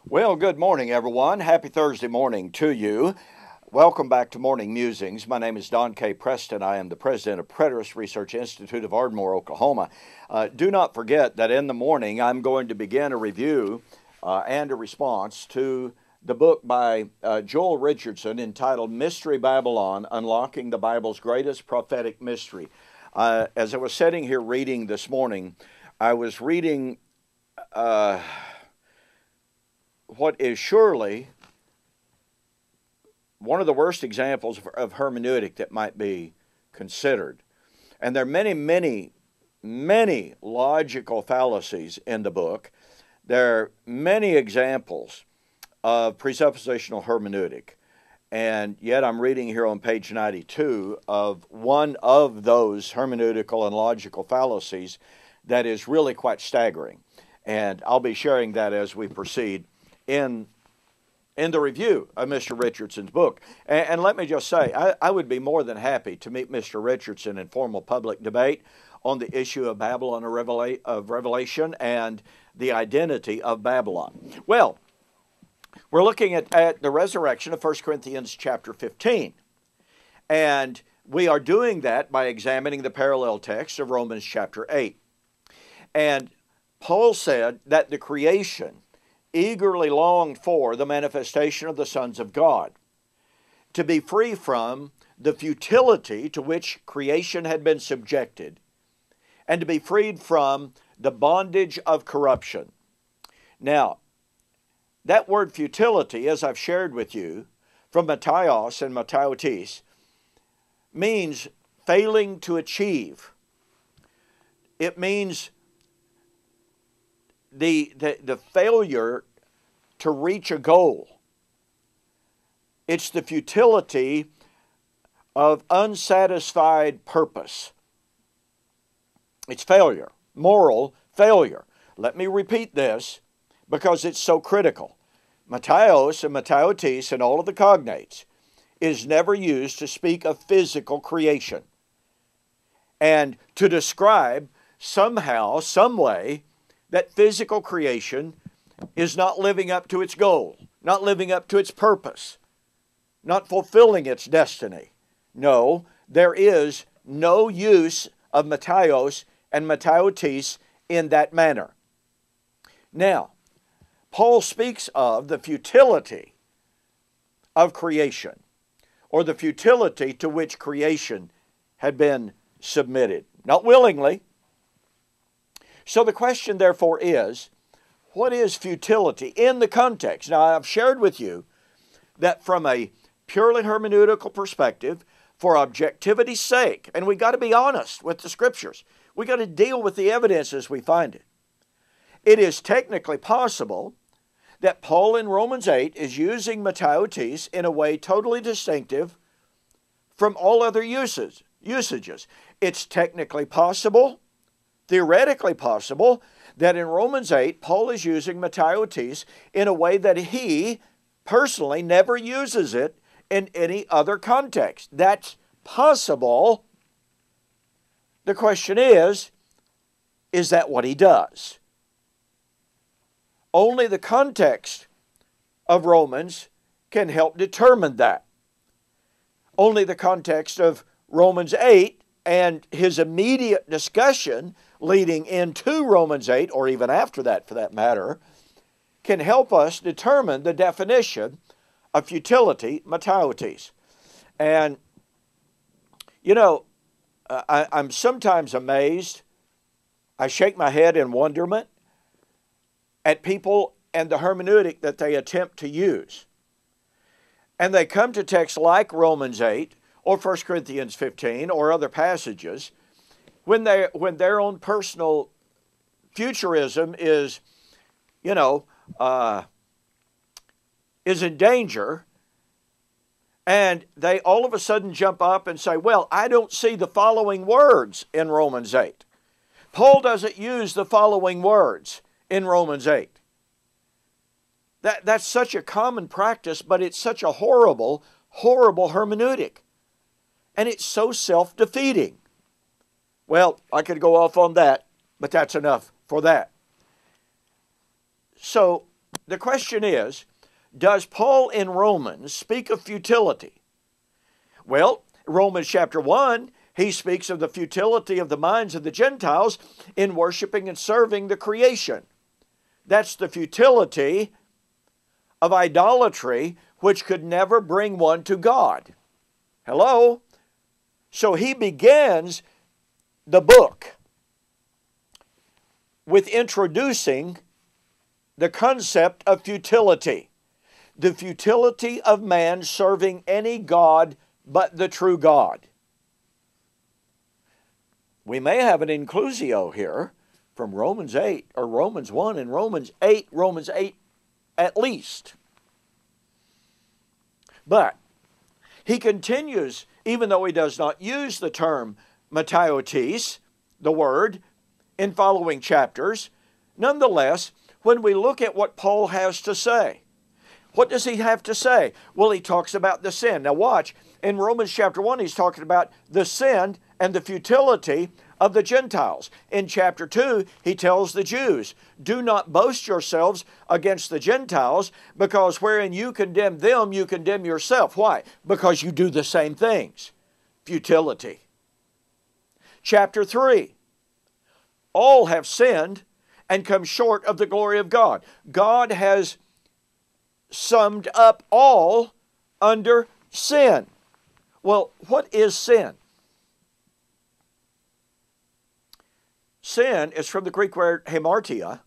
Well, good morning, everyone. Happy Thursday morning to you. Welcome back to Morning Musings. My name is Don K. Preston. I am the president of Preterist Research Institute of Ardmore, Oklahoma. Do not forget that in the morning I'm going to begin a review and a response to the book by Joel Richardson entitled Mystery Babylon, Unlocking the Bible's Greatest Prophetic Mystery. As I was sitting here reading this morning, I was reading what is surely one of the worst examples of hermeneutic that might be considered. And there are many logical fallacies in the book. There are many examples of presuppositional hermeneutic. And yet I'm reading here on page 92 of one of those hermeneutical and logical fallacies that is really quite staggering. And I'll be sharing that as we proceed in the review of Mr. Richardson's book. And let me just say, I would be more than happy to meet Mr. Richardson in formal public debate on the issue of Babylon of Revelation and the identity of Babylon. Well, we're looking at the resurrection of 1 Corinthians chapter 15. And we are doing that by examining the parallel text of Romans chapter 8. And Paul said that the creation eagerly longed for the manifestation of the sons of God, to be free from the futility to which creation had been subjected, and to be freed from the bondage of corruption. Now, that word futility, as I've shared with you, from Mataios and Mataiotis, means failing to achieve. It means the failure to reach a goal. It's the futility of unsatisfied purpose. It's failure, moral failure. Let me repeat this because it's so critical. Mataios and Mataiotis and all of the cognates is never used to speak of physical creation and to describe somehow, some way, that physical creation is not living up to its goal, not living up to its purpose, not fulfilling its destiny. No, there is no use of Mataios and Mataiotis in that manner. Now, Paul speaks of the futility of creation, or the futility to which creation had been submitted, not willingly. So the question, therefore, is, what is futility in the context? Now, I've shared with you that from a purely hermeneutical perspective, for objectivity's sake, and we've got to be honest with the Scriptures, we've got to deal with the evidence as we find it. It is technically possible that Paul in Romans 8 is using Mataiotis in a way totally distinctive from all other usages. It's technically possible, theoretically possible, that in Romans 8, Paul is using Mataiotis in a way that he personally never uses it in any other context. That's possible. The question is that what he does? Only the context of Romans can help determine that. Only the context of Romans 8 and his immediate discussion leading into Romans 8, or even after that for that matter, can help us determine the definition of futility, Mataiotis. And, you know, I'm sometimes amazed, I shake my head in wonderment at people and the hermeneutic that they attempt to use. And they come to texts like Romans 8, or 1 Corinthians 15, or other passages, when their own personal futurism is, is in danger, and they all of a sudden jump up and say, well, I don't see the following words in Romans 8. Paul doesn't use the following words in Romans 8. That's such a common practice, but it's such a horrible hermeneutic. And it's so self-defeating. Well, I could go off on that, but that's enough for that. So, the question is, does Paul in Romans speak of futility? Well, Romans chapter 1, he speaks of the futility of the minds of the Gentiles in worshiping and serving the creation. That's the futility of idolatry, which could never bring one to God. Hello? So he begins the book with introducing the concept of futility. The futility of man serving any god but the true God. We may have an inclusio here from Romans 8 or Romans 1 and Romans 8 at least. But he continues, even though he does not use the term mataiotes, the word, in following chapters, nonetheless, when we look at what Paul has to say, what does he have to say? Well, he talks about the sin. Now watch, in Romans chapter 1, he's talking about the sin and the futility of the Gentiles. In chapter 2, he tells the Jews, do not boast yourselves against the Gentiles, because wherein you condemn them, you condemn yourself. Why? Because you do the same things. Futility. Chapter 3, all have sinned and come short of the glory of God. God has summed up all under sin. Well, what is sin? Sin is from the Greek word hamartia,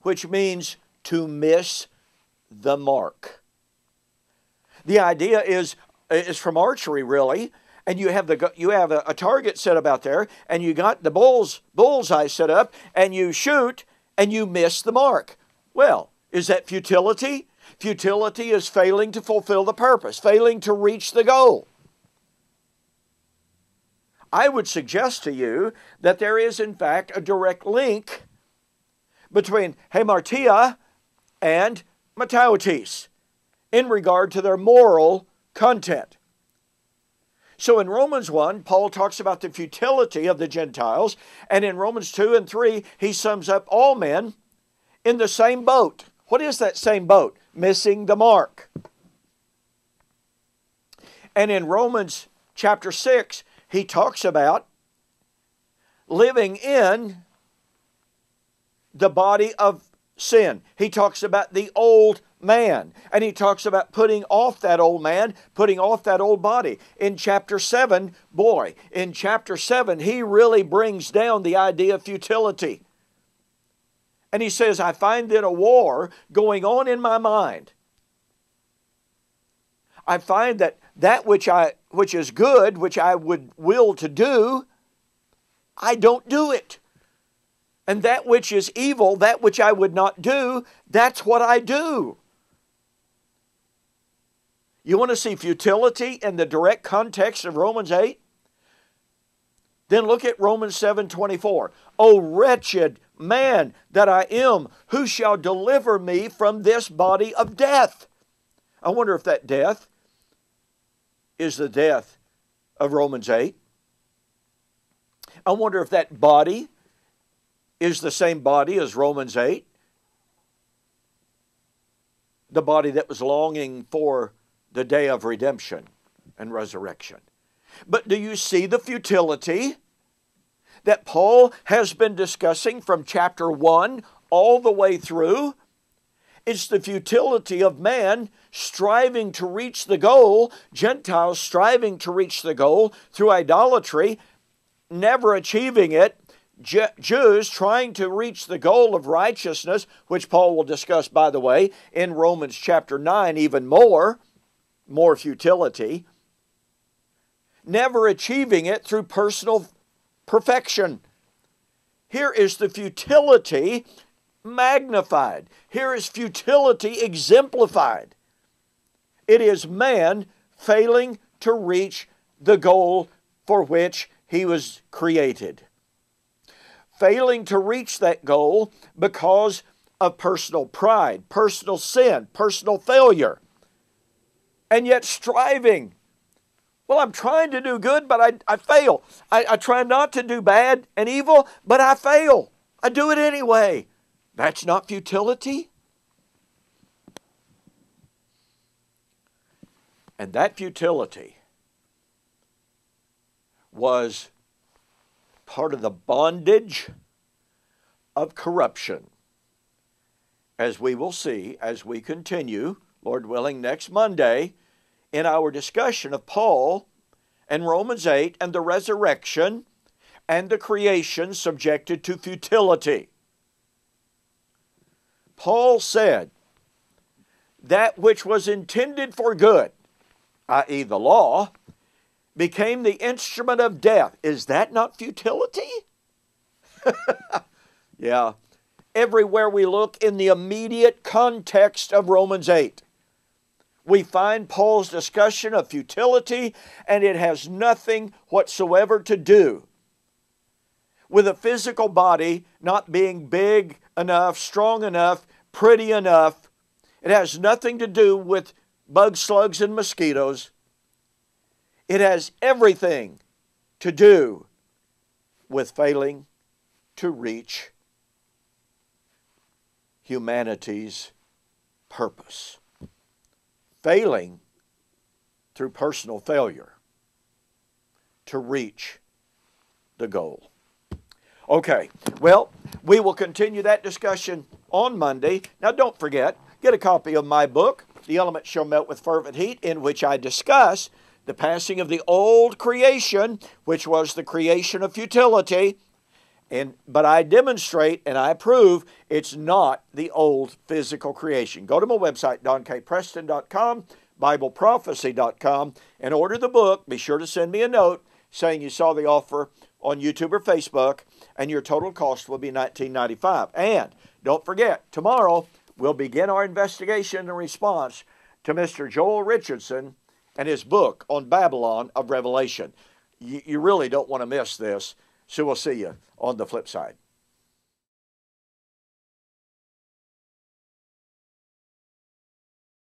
which means to miss the mark. The idea is from archery, really, and you have a target set up out there, and you got the bullseye set up, and you shoot, and you miss the mark. Well, is that futility? Futility is failing to fulfill the purpose, failing to reach the goal. I would suggest to you that there is, in fact, a direct link between hamartia and mataiotes in regard to their moral content. So in Romans 1, Paul talks about the futility of the Gentiles, and in Romans 2 and 3, he sums up all men in the same boat. What is that same boat? Missing the mark. And in Romans chapter 6, he talks about living in the body of sin. He talks about the old man. And he talks about putting off that old man, putting off that old body. In chapter 7, in chapter 7, he really brings down the idea of futility. And he says, I find then a war going on in my mind. I find that which is good, which I would will to do, I don't do it. And that which is evil, that which I would not do, that's what I do. You want to see futility in the direct context of Romans 8? Then look at Romans 7:24. O wretched man that I am, who shall deliver me from this body of death? I wonder if that death is the death of Romans 8. I wonder if that body is the same body as Romans 8. The body that was longing for the day of redemption and resurrection. But do you see the futility that Paul has been discussing from chapter 1 all the way through? It's the futility of man striving to reach the goal, Gentiles striving to reach the goal through idolatry, never achieving it, Jews trying to reach the goal of righteousness, which Paul will discuss, by the way, in Romans chapter 9 even more futility, never achieving it through personal perfection. Here is the futility magnified. Here is futility exemplified. It is man failing to reach the goal for which he was created. Failing to reach that goal because of personal pride, personal sin, personal failure. And yet striving. Well, I'm trying to do good, but I fail. I try not to do bad and evil, but I fail. I do it anyway. That's not futility. And that futility was part of the bondage of corruption, as we will see as we continue, Lord willing, next Monday in our discussion of Paul and Romans 8 and the resurrection and the creation subjected to futility. Paul said, that which was intended for good, i.e. the law, became the instrument of death. Is that not futility? Yeah. Everywhere we look in the immediate context of Romans 8, we find Paul's discussion of futility, and it has nothing whatsoever to do with a physical body not being big enough, strong enough, pretty enough. It has nothing to do with bugs, slugs, and mosquitoes. It has everything to do with failing to reach humanity's purpose. Failing through personal failure to reach the goal. Okay, well, we will continue that discussion on Monday. Now, don't forget, get a copy of my book, The Elements Shall Melt with Fervent Heat, in which I discuss the passing of the old creation, which was the creation of futility, but I demonstrate and I prove it's not the old physical creation. Go to my website, donkpreston.com, bibleprophecy.com, and order the book. Be sure to send me a note saying you saw the offer on YouTube or Facebook, and your total cost will be $19.95. And don't forget, tomorrow we'll begin our investigation and response to Mr. Joel Richardson and his book on Babylon of Revelation. You really don't want to miss this, so we'll see you on the flip side.